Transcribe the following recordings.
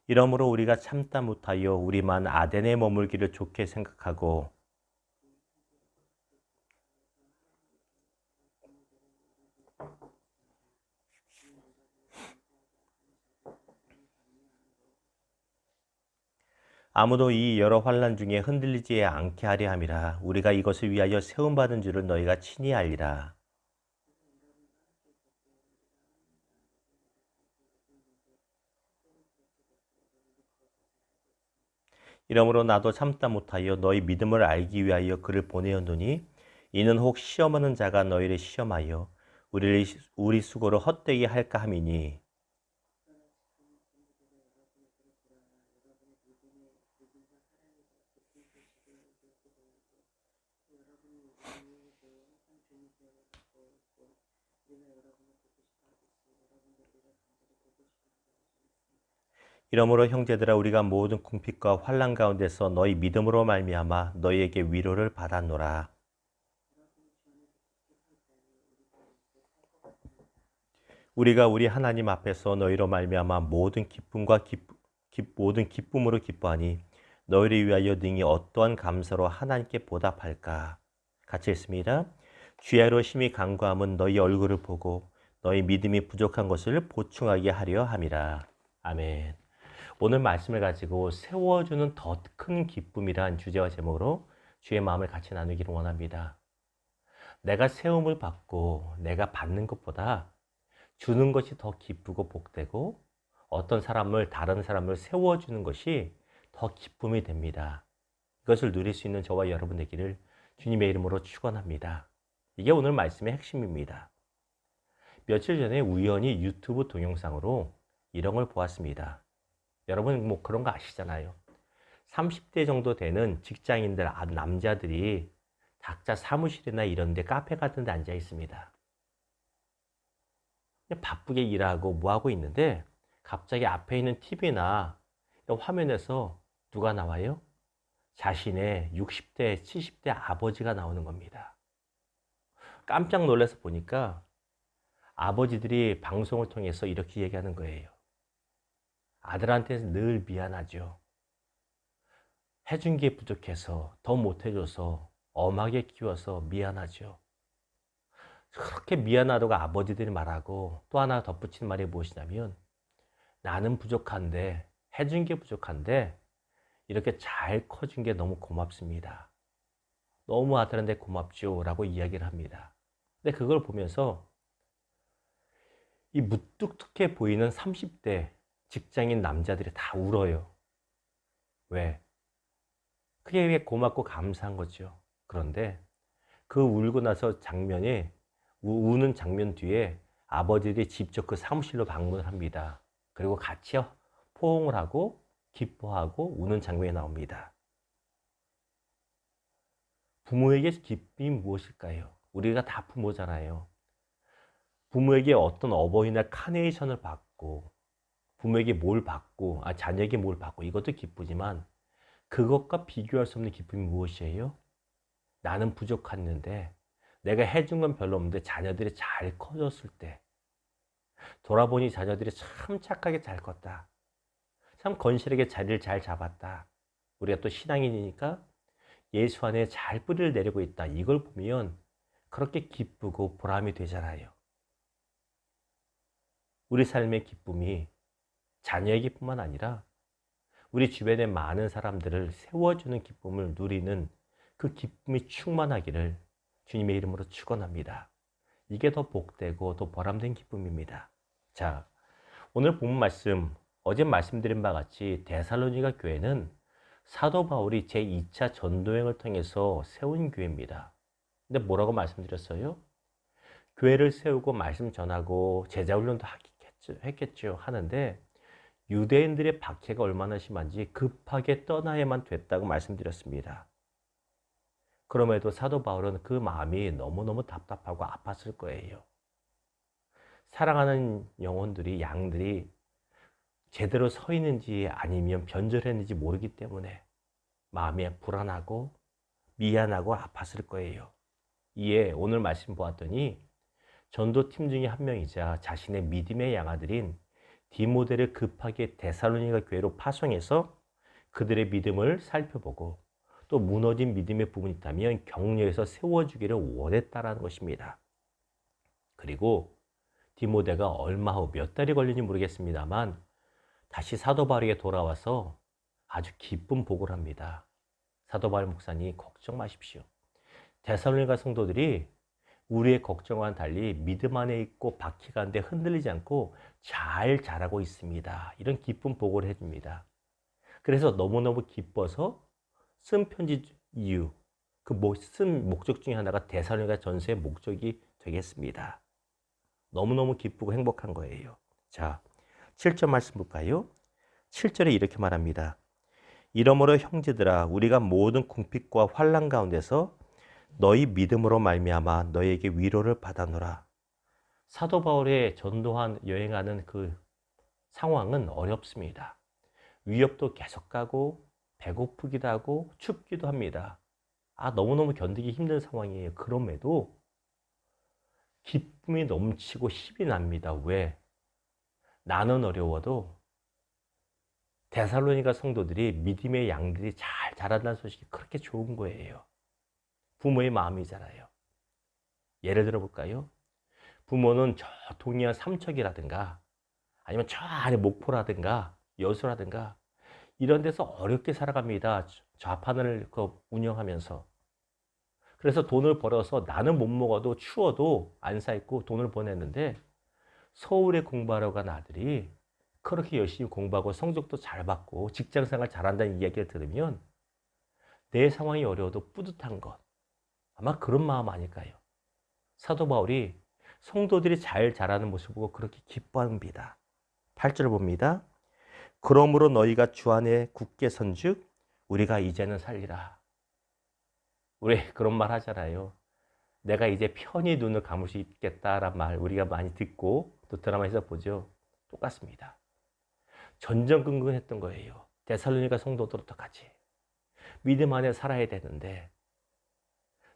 이러므로 우리가 참다 못하여 우리만 아덴에 머물기를 좋게 생각하고 아무도 이 여러 환난 중에 흔들리지 않게 하려 함이라. 우리가 이것을 위하여 세움받은 줄을 너희가 친히 알리라. 이러므로 나도 참다 못하여 너희 믿음을 알기 위하여 그를 보내었노니 이는 혹 시험하는 자가 너희를 시험하여 우리 수고를 헛되게 할까 함이니. 이러므로 형제들아 우리가 모든 궁핍과 환난 가운데서 너희 믿음으로 말미암아 너희에게 위로를 받았노라. 우리가 우리 하나님 앞에서 너희로 말미암아 모든 모든 기쁨으로 기뻐하니 너희를 위하여 능히 어떠한 감사로 하나님께 보답할까. 같이 읽습니다. 주야로 심히 간구함은 너희 얼굴을 보고 너희 믿음이 부족한 것을 보충하게 하려 함이라. 아멘. 오늘 말씀을 가지고 세워주는 더 큰 기쁨이란 주제와 제목으로 주의 마음을 같이 나누기를 원합니다. 내가 세움을 받고 내가 받는 것보다 주는 것이 더 기쁘고 복되고 다른 사람을 세워주는 것이 더 기쁨이 됩니다. 이것을 누릴 수 있는 저와 여러분 되기를 주님의 이름으로 축원합니다. 이게 오늘 말씀의 핵심입니다. 며칠 전에 우연히 유튜브 동영상으로 이런 걸 보았습니다. 여러분 뭐 그런 거 아시잖아요. 30대 정도 되는 직장인들, 남자들이 각자 사무실이나 이런 데 카페 같은 데 앉아 있습니다. 바쁘게 일하고 뭐 하고 있는데 갑자기 앞에 있는 TV나 화면에서 누가 나와요? 자신의 60대, 70대 아버지가 나오는 겁니다. 깜짝 놀라서 보니까 아버지들이 방송을 통해서 이렇게 얘기하는 거예요. 아들한테는 늘 미안하죠. 해준 게 부족해서 더 못해줘서 엄하게 키워서 미안하죠. 그렇게 미안하다고 아버지들이 말하고 또 하나 덧붙이는 말이 무엇이냐면 나는 부족한데 해준 게 부족한데 이렇게 잘 커준 게 너무 고맙습니다. 너무 아들한테 고맙죠 라고 이야기를 합니다. 근데 그걸 보면서 이 무뚝뚝해 보이는 30대 직장인 남자들이 다 울어요. 왜? 그게 고맙고 감사한 거죠. 그런데 그 울고 나서 우는 장면 뒤에 아버지들이 직접 그 사무실로 방문을 합니다. 그리고 같이 포옹을 하고 기뻐하고 우는 장면이 나옵니다. 부모에게 기쁨이 무엇일까요? 우리가 다 부모잖아요. 부모에게 어떤 어버이날 카네이션을 받고 부모에게 뭘 받고 자녀에게 뭘 받고 이것도 기쁘지만 그것과 비교할 수 없는 기쁨이 무엇이에요? 나는 부족했는데 내가 해준 건 별로 없는데 자녀들이 잘 커졌을 때 돌아보니 자녀들이 참 착하게 잘 컸다. 참 건실하게 자리를 잘 잡았다. 우리가 또 신앙인이니까 예수 안에 잘 뿌리를 내리고 있다. 이걸 보면 그렇게 기쁘고 보람이 되잖아요. 우리 삶의 기쁨이 자녀에게뿐만 아니라 우리 주변의 많은 사람들을 세워주는 기쁨을 누리는 그 기쁨이 충만하기를 주님의 이름으로 축원합니다. 이게 더 복되고 더 보람된 기쁨입니다. 자, 오늘 본문 말씀, 어제 말씀드린 바와 같이 데살로니가 교회는 사도 바울이 제2차 전도행을 통해서 세운 교회입니다. 근데 뭐라고 말씀드렸어요? 교회를 세우고 말씀 전하고 제자 훈련도 했겠죠. 하는데 유대인들의 박해가 얼마나 심한지 급하게 떠나야만 됐다고 말씀드렸습니다. 그럼에도 사도 바울은 그 마음이 너무너무 답답하고 아팠을 거예요. 사랑하는 영혼들이, 양들이 제대로 서 있는지 아니면 변절했는지 모르기 때문에 마음이 불안하고 미안하고 아팠을 거예요. 이에 오늘 말씀 보았더니 전도팀 중에 한 명이자 자신의 믿음의 양아들인 디모데를 급하게 데살로니가 교회로 파송해서 그들의 믿음을 살펴보고 또 무너진 믿음의 부분이 있다면 격려해서 세워주기를 원했다라는 것입니다. 그리고 디모데가 얼마 후 몇 달이 걸린지 모르겠습니다만 다시 사도 바울에게 돌아와서 아주 기쁜 보고를 합니다. 사도 바울 목사님 걱정 마십시오. 데살로니가 성도들이 우리의 걱정과는 달리 믿음 안에 있고 바퀴가 안데 흔들리지 않고 잘 자라고 있습니다. 이런 기쁜 보고를 해줍니다. 그래서 너무너무 기뻐서 쓴 편지 이유, 쓴 목적 중에 하나가 데살로니가 전서의 목적이 되겠습니다. 너무너무 기쁘고 행복한 거예요. 자, 7절 말씀 볼까요? 7절에 이렇게 말합니다. 이러므로 형제들아 우리가 모든 궁핍과 환난 가운데서 너희 믿음으로 말미암아 너희에게 위로를 받아노라. 사도 바울의 전도한 여행하는 그 상황은 어렵습니다. 위협도 계속 가고 배고프기도 하고 춥기도 합니다. 너무너무 견디기 힘든 상황이에요. 그럼에도 기쁨이 넘치고 힘이 납니다. 왜? 나는 어려워도 데살로니가 성도들이 믿음의 양들이 잘 자란다는 소식이 그렇게 좋은 거예요. 부모의 마음이잖아요. 예를 들어 볼까요? 부모는 저 동해안 삼척이라든가 아니면 저 안에 목포라든가 여수라든가 이런 데서 어렵게 살아갑니다. 좌판을 운영하면서. 그래서 돈을 벌어서 나는 못 먹어도 추워도 안 사입고 돈을 보냈는데 서울에 공부하러 간 아들이 그렇게 열심히 공부하고 성적도 잘 받고 직장생활 잘한다는 이야기를 들으면 내 상황이 어려워도 뿌듯한 것. 아마 그런 마음 아닐까요? 사도 바울이 성도들이 잘 자라는 모습을 보고 그렇게 기뻐합니다. 8절 봅니다. 그러므로 너희가 주 안에 굳게 선즉 우리가 이제는 살리라. 우리 그런 말 하잖아요. 내가 이제 편히 눈을 감을 수 있겠다란 말 우리가 많이 듣고 또 드라마에서 보죠. 똑같습니다. 전전긍긍했던 거예요. 데살로니가 성도들 어떡하지? 믿음 안에 살아야 되는데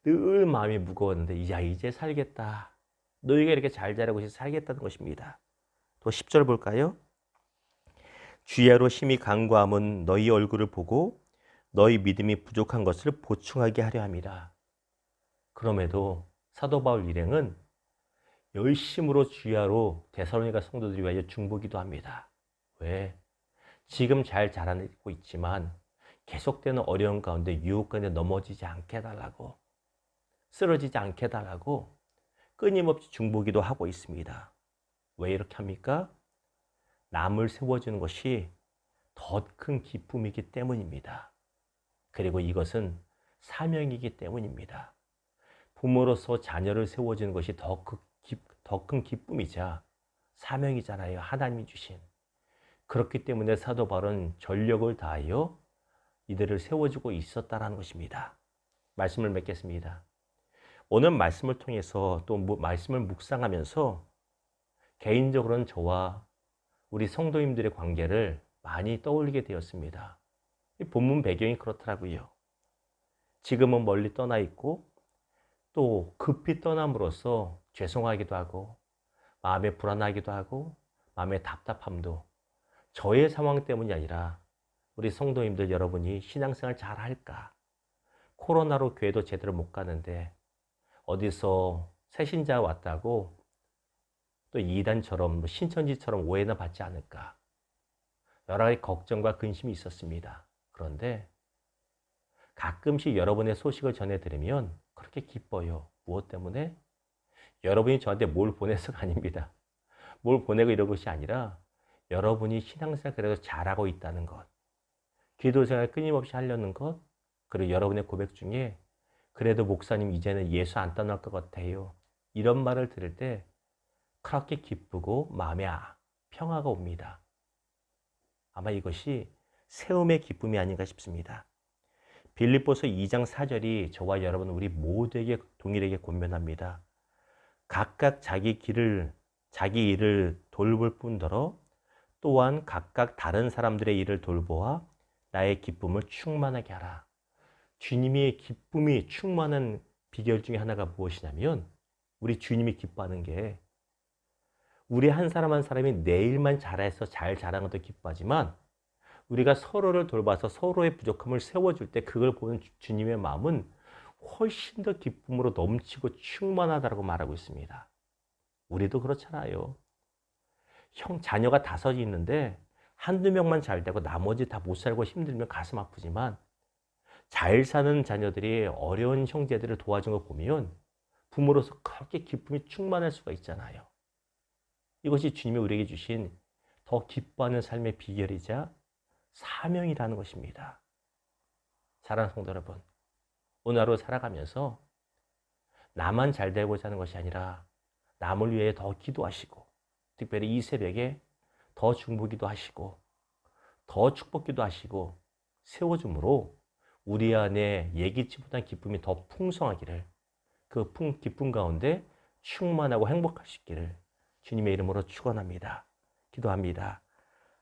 늘 마음이 무거웠는데 이제 살겠다. 너희가 이렇게 잘 자라고 있어 살겠다는 것입니다. 또 10절 볼까요? 주야로 힘이 강구함은 너희 얼굴을 보고 너희 믿음이 부족한 것을 보충하게 하려 함이라. 그럼에도 사도 바울 일행은 열심으로 주야로 데살로니가 성도들이 위하여 중보기도 합니다. 왜? 지금 잘 자라고 있지만 계속되는 어려운 가운데 유혹 가운데 넘어지지 않게 해달라고 쓰러지지 않게 해달라고 끊임없이 중보기도 하고 있습니다. 왜 이렇게 합니까? 남을 세워주는 것이 더 큰 기쁨이기 때문입니다. 그리고 이것은 사명이기 때문입니다. 부모로서 자녀를 세워주는 것이 더 큰 기쁨이자 사명이잖아요. 하나님이 주신. 그렇기 때문에 사도 바울은 전력을 다하여 이들을 세워주고 있었다는 것입니다. 말씀을 맺겠습니다. 오늘 말씀을 통해서 또 말씀을 묵상하면서 개인적으로는 저와 우리 성도님들의 관계를 많이 떠올리게 되었습니다. 이 본문 배경이 그렇더라고요. 지금은 멀리 떠나 있고 또 급히 떠남으로써 죄송하기도 하고 마음에 불안하기도 하고 마음에 답답함도 저의 상황 때문이 아니라 우리 성도님들 여러분이 신앙생활 잘 할까? 코로나로 교회도 제대로 못 가는데 어디서 새신자 왔다고 또 이단처럼 신천지처럼 오해나 받지 않을까? 여러 가지 걱정과 근심이 있었습니다. 그런데 가끔씩 여러분의 소식을 전해 들으면 그렇게 기뻐요. 무엇 때문에? 여러분이 저한테 뭘 보내서가 아닙니다. 뭘 보내고 이런 것이 아니라 여러분이 신앙생활 그래도 잘하고 있다는 것, 기도생활 끊임없이 하려는 것, 그리고 여러분의 고백 중에 그래도 목사님 이제는 예수 안 떠날 것 같아요. 이런 말을 들을 때 그렇게 기쁘고 마음에 평화가 옵니다. 아마 이것이 세움의 기쁨이 아닌가 싶습니다. 빌립보서 2장 4절이 저와 여러분 우리 모두에게 동일하게 권면합니다. 각각 자기 일을 돌볼 뿐더러 또한 각각 다른 사람들의 일을 돌보아 나의 기쁨을 충만하게 하라. 주님의 기쁨이 충만한 비결 중에 하나가 무엇이냐면 우리 주님이 기뻐하는 게 우리 한 사람 한 사람이 내 일만 잘해서 잘 자라는 것도 기뻐하지만 우리가 서로를 돌봐서 서로의 부족함을 세워줄 때 그걸 보는 주님의 마음은 훨씬 더 기쁨으로 넘치고 충만하다고 말하고 있습니다. 우리도 그렇잖아요. 자녀가 5이 있는데 한두 명만 잘 되고 나머지 다 못 살고 힘들면 가슴 아프지만 잘 사는 자녀들이 어려운 형제들을 도와준 거 보면 부모로서 그렇게 기쁨이 충만할 수가 있잖아요. 이것이 주님이 우리에게 주신 더 기뻐하는 삶의 비결이자 사명이라는 것입니다. 사랑하는 성도 여러분, 오늘 하루 살아가면서 나만 잘 되고자 하는 것이 아니라 남을 위해 더 기도하시고 특별히 이 새벽에 더 중보기도 하시고 더 축복기도 하시고 세워줌으로 우리 안에 예기치 못한 기쁨이 더 풍성하기를 그 기쁨 가운데 충만하고 행복할 수 있기를 주님의 이름으로 축원합니다. 기도합니다.